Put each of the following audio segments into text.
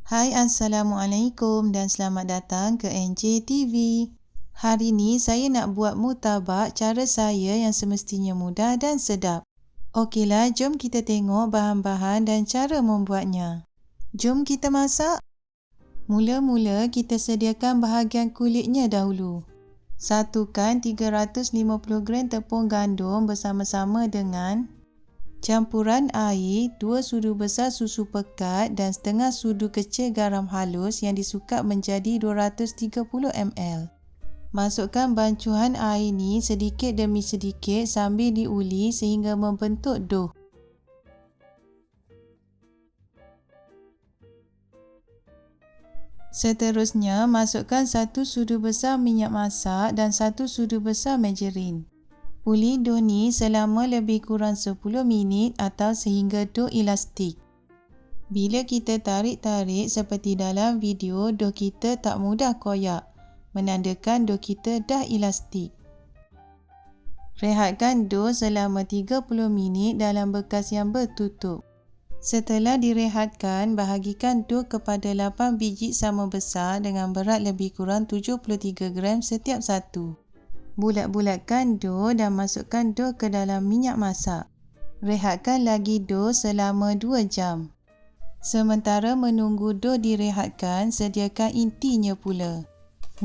Hai, Assalamualaikum dan selamat datang ke NJ TV. Hari ni saya nak buat murtabak cara saya yang semestinya mudah dan sedap. Okeylah, jom kita tengok bahan-bahan dan cara membuatnya. Jom kita masak. Mula-mula kita sediakan bahagian kulitnya dahulu. Satukan 350 gram tepung gandum bersama-sama dengan campuran air, 2 sudu besar susu pekat dan setengah sudu kecil garam halus yang disukap menjadi 230 ml. Masukkan bancuhan air ni sedikit demi sedikit sambil diuli sehingga membentuk dough. Seterusnya, masukkan 1 sudu besar minyak masak dan 1 sudu besar margarin. Uli dough ni selama lebih kurang 10 minit atau sehingga dough elastik. Bila kita tarik-tarik seperti dalam video, dough kita tak mudah koyak, menandakan dough kita dah elastik. Rehatkan dough selama 30 minit dalam bekas yang bertutup. Setelah direhatkan, bahagikan dough kepada 8 biji sama besar dengan berat lebih kurang 73 gram setiap satu. Bulat-bulatkan dough dan masukkan dough ke dalam minyak masak. Rehatkan lagi dough selama 2 jam. Sementara menunggu dough direhatkan, sediakan intinya pula.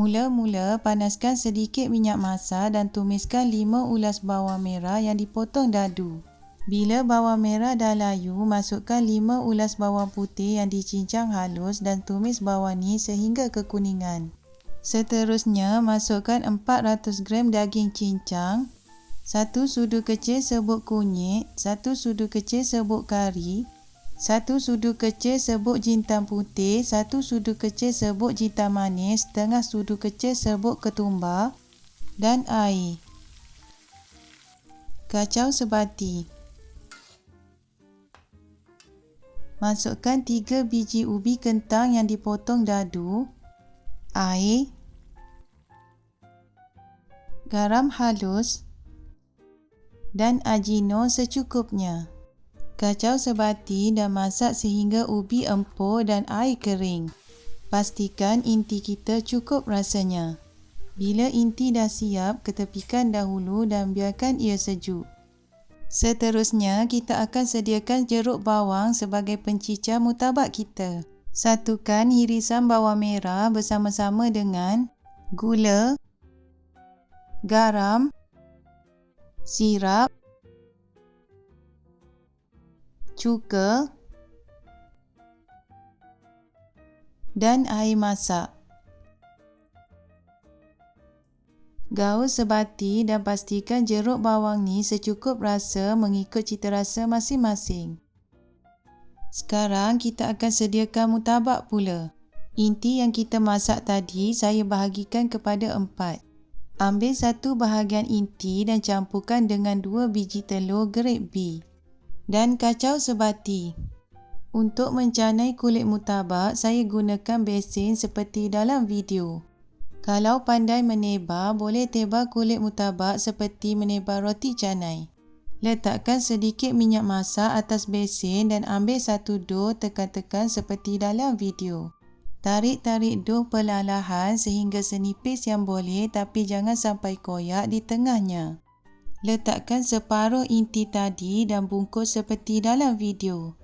Mula-mula panaskan sedikit minyak masak dan tumiskan 5 ulas bawang merah yang dipotong dadu. Bila bawang merah dah layu, masukkan 5 ulas bawang putih yang dicincang halus dan tumis bawang ni sehingga kekuningan. Seterusnya, masukkan 400 gram daging cincang, 1 sudu kecil serbuk kunyit, 1 sudu kecil serbuk kari, 1 sudu kecil serbuk jintan putih, 1 sudu kecil serbuk jintan manis, setengah sudu kecil serbuk ketumbar dan air. Kacau sebati. Masukkan 3 biji ubi kentang yang dipotong dadu, air, garam halus dan ajino secukupnya. Kacau sebati dan masak sehingga ubi empur dan air kering. Pastikan inti kita cukup rasanya. Bila inti dah siap, ketepikan dahulu dan biarkan ia sejuk. Seterusnya, kita akan sediakan jeruk bawang sebagai pencicah murtabak kita. Satukan irisan bawang merah bersama-sama dengan gula, garam, sirap, cuka dan air masak. Gaul sebati dan pastikan jeruk bawang ni secukup rasa mengikut cita rasa masing-masing. Sekarang kita akan sediakan murtabak pula. Inti yang kita masak tadi saya bahagikan kepada 4. Ambil 1 bahagian inti dan campurkan dengan 2 biji telur grade B. Dan kacau sebati. Untuk mencanai kulit murtabak, saya gunakan besin seperti dalam video. Kalau pandai menebar, boleh tebar kulit murtabak seperti menebar roti canai. Letakkan sedikit minyak masak atas besin dan ambil 1 dough tekan-tekan seperti dalam video. Tarik-tarik dough perlahan sehingga senipis yang boleh tapi jangan sampai koyak di tengahnya. Letakkan separuh inti tadi dan bungkus seperti dalam video.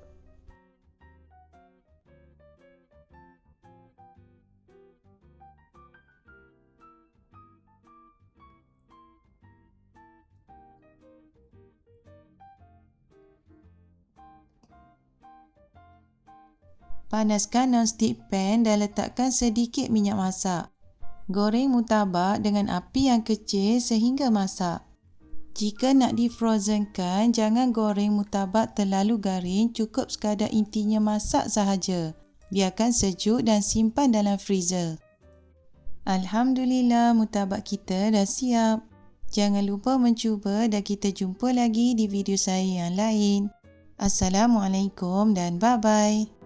Panaskan non-stick pan dan letakkan sedikit minyak masak. Goreng murtabak dengan api yang kecil sehingga masak. Jika nak difrozenkan, jangan goreng murtabak terlalu garing, cukup sekadar intinya masak sahaja. Biarkan sejuk dan simpan dalam freezer. Alhamdulillah, murtabak kita dah siap. Jangan lupa mencuba dan kita jumpa lagi di video saya yang lain. Assalamualaikum dan bye-bye.